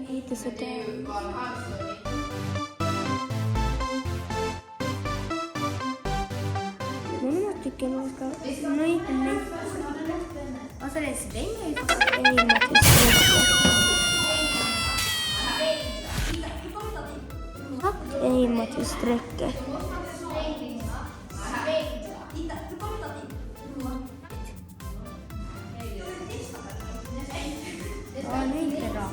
Lite sådär. Många tycker nog ska... Nej. Och så det svänger ju. Eima till strecket. Ja, det är inte bra.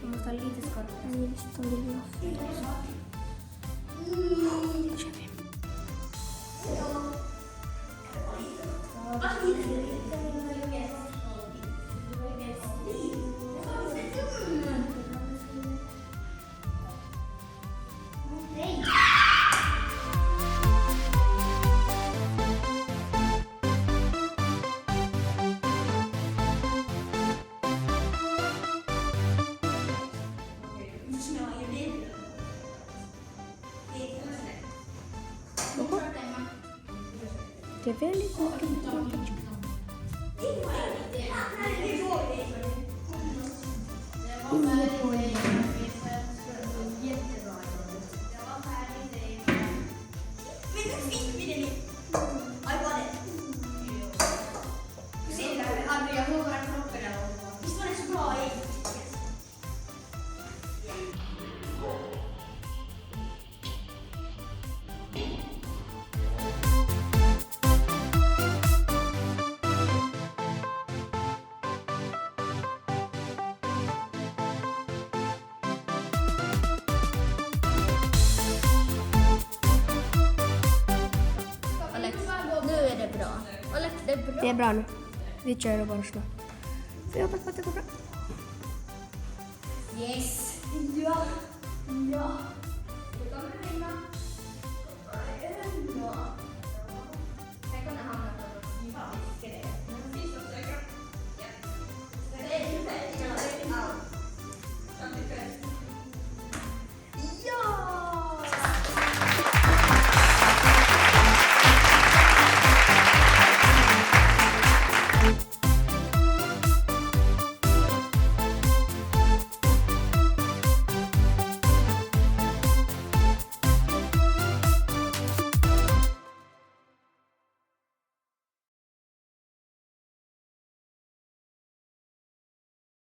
Jag måste ha lite skarpt. Nej, visst om det blir fel. Det är väldigt mycket. Nu är det bra. Alex, det är bra. Det är bra nu. Vi kör det bara snabbt. Jag hoppas på att det går bra. Yes. Ja. Det kommer regna.